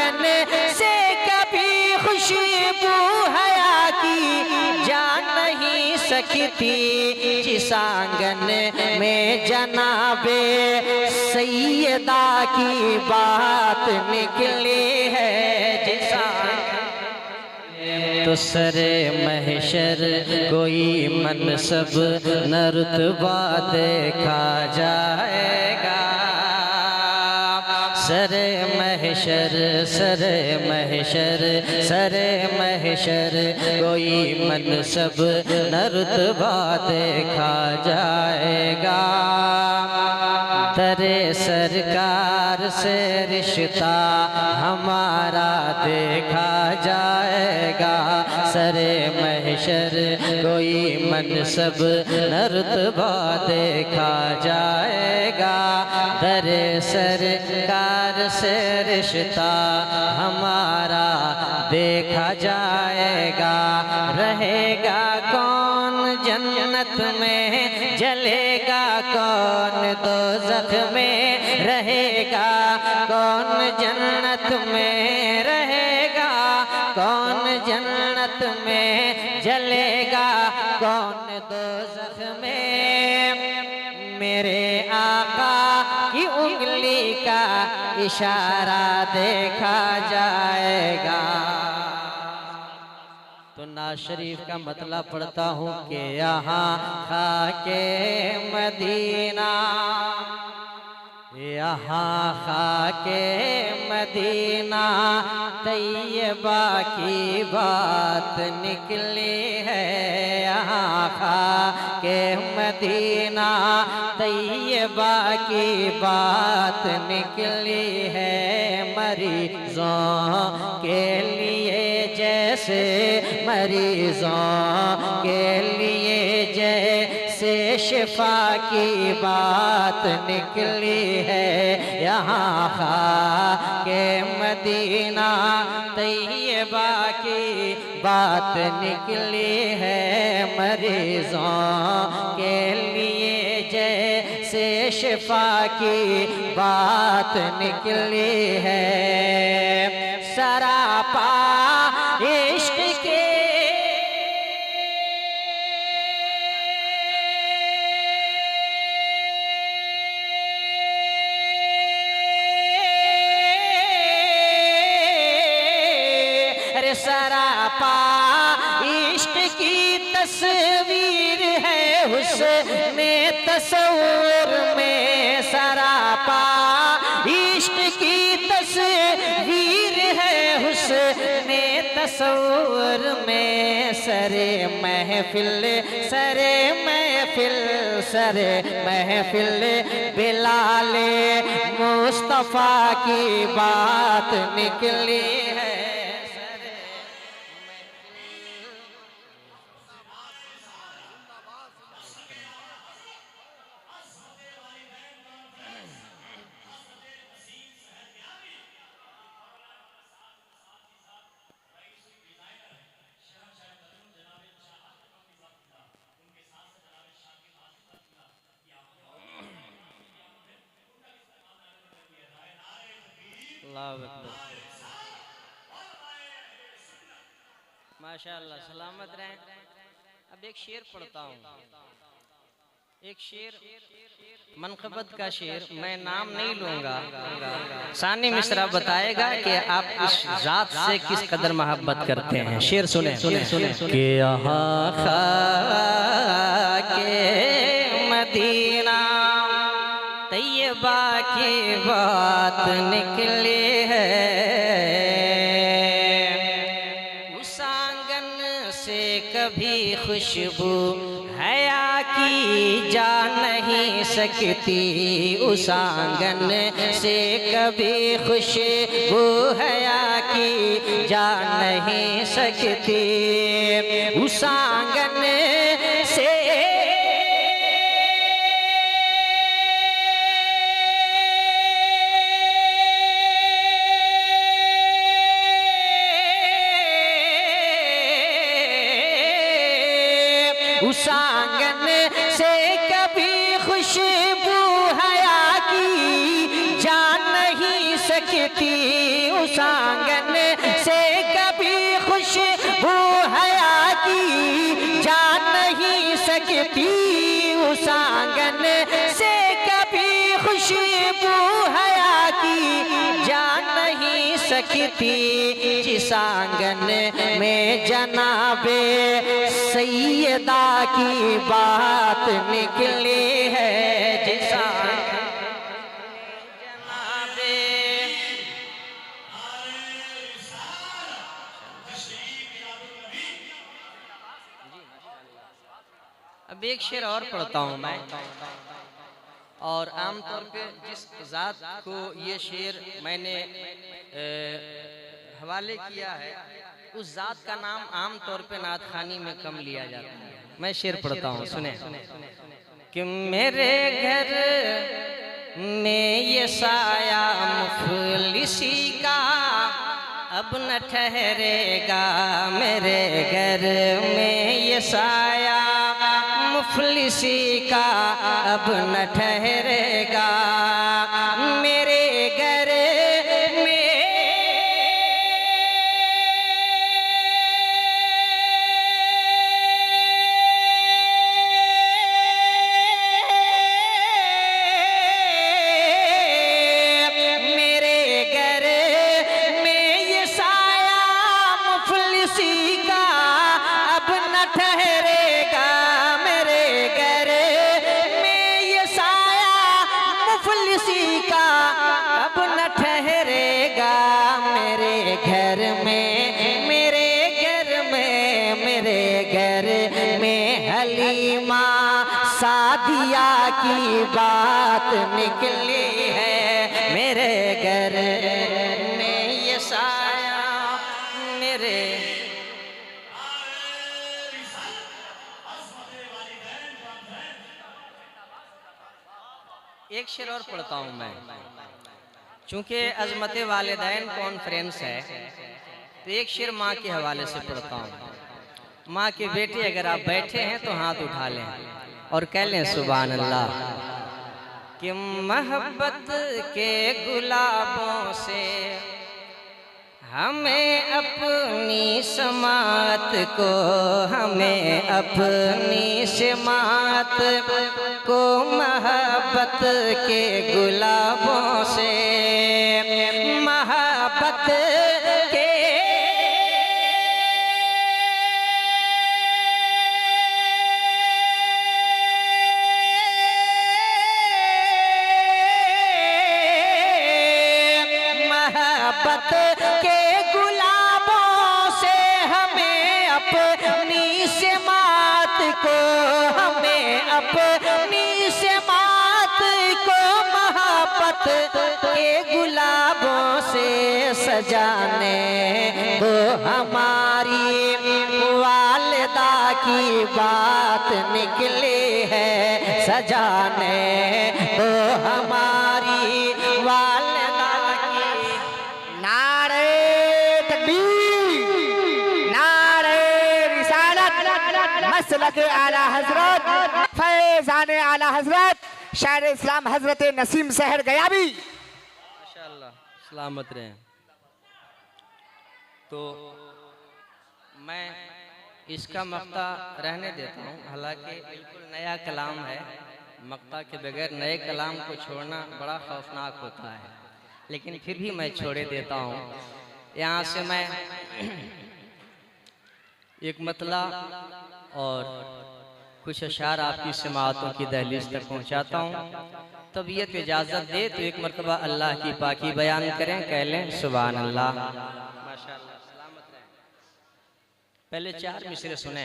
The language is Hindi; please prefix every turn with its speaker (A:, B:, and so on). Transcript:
A: आंगन से कभी खुशबू हया की जा नहीं सकती, जिस आंगन में जनाबे सैयदा की बात निकली है। जिस तो सरे महशर कोई मनसब न रुतबा देखा जाएगा। सरे महशर सरे महशर सरे महशर कोई मनसब न रुतबा देखा जाएगा। दरे सरकार से रिश्ता हमारा देखा जाएगा। सरे महशर कोई मनसब न रुतबा देखा जाएगा। दरे सरकार से रिश्ता हमारा देखा जाएगा। रहेगा कौन जन्नत में, जलेगा कौन दोज़ख में। रहेगा कौन जन्नत में, रहेगा कौन जन्नत में। जलेगा कौन दोज़ख में। मेरे आका की उंगली का इशारा देखा जाएगा। तो नाज शरीफ का मतलब पढ़ता हूँ कि यहाँ खाके मदीना, यहाँ खाके मदीना तैयबा की बात निकली है। यहाँ खाके मदीना तैयबा की बात निकली है। मरीजों के लिए जैसे, मरीजों के लिए जैसे शिफा की बात निकली है। यहाँ खाके मदीना तैयबा की बात निकली है। मरीजों के लिए जैसे शिफा की बात निकली है। सरापा इश्क के सरापा इश्क की तस्वीर है हुस्ने तस्वुर में। सरापा इश्क की तस्वीर है हुस्ने तस्वुर में। सरे महफिल सरे महफिल सरे महफिल बिलाले मुस्तफा की बात निकली है। माशाअल्लाह सलामत रहें। अब एक शेर पढ़ता हूँ, एक शेर मनक़बत का शेर, मैं नाम नहीं लूँगा। सानी मिश्रा बताएगा कि आप इस ज़ात से किस कदर मोहब्बत करते हैं। शेर सुने सुने सुने कि यहाँ खाके मदीना तैयबा की बात निकली है। उस आंगन से कभी खुशबू हया की जा नहीं सकती। उस आंगन से कभी खुशबू हया की जा नहीं सकती। उस आंगन से उस आंगन से कभी खुशबू हया की जा नहीं सकती। सकती उस आंगन से कभी खुशबू हया की जा नहीं सकती उस आंगन से कभी खुशबू हया की जा नहीं सकती जिस आंगन में जनाबे सैयदा की बात निकली है। जिस आंगन अब एक शेर और पढ़ता हूँ मैं। और आमतौर पे जिस ज़ात को ये शेर मैंने हवाले किया है उस ज़ात का नाम आमतौर पे नात खानी में कम लिया जाता है। मैं शेर पढ़ता हूँ, सुने कि मेरे घर में ये साया मुफलिसी का अब न ठहरेगा, मेरे घर में ये साया मुफलिसी का अब न ठहरेगा। मेरे घर सादिया की बात निकली है। मेरे घर में ये साया मेरे एक शेर और पढ़ता हूँ मैं। चूंकि अजमत वालिदैन कॉन्फ्रेंस है तो एक शेर माँ के हवाले से पढ़ता हूँ। माँ के बेटे अगर आप बैठे हैं तो हाथ उठा लें और कह लें सुभान अल्लाह। कि मोहब्बत के गुलाबों से हमें अपनी समात को, हमें अपनी समात को मोहब्बत के गुलाबों से मोहब्बत के के गुलाबों से हमें अपनी समात को, हमें अपनी समात को मोहब्बत के गुलाबों से सजाने दो। हमारी वालिदा की बात निकली है, सजाने दो हमारी वालिदा की। नारे तकबीर, नारे रिसालत, मसलक आला हजरत, फैज़ान आला हजरत, शायर इस्लाम हजरत नसीम सहर गयाबी, माशाअल्लाह सलामत रहे। तो मैं इसका मक्ता रहने देता हूँ, हालांकि बिल्कुल नया कलाम है। मक्ता के बगैर नए कलाम को छोड़ना बड़ा खौफनाक होता है, लेकिन फिर भी मैं छोड़े देता हूँ। यहाँ से मैं एक मतला और कुछ अशार आपकी समाअतों की दहलीज तक पहुँचाता हूँ। तबीयत इजाज़त दे तो एक मरतबा अल्लाह की पाकी बयान करें, कह लें सुभान अल्लाह। माशाअल्लाह सलामत रहें। पहले 4 मिसरे सुने।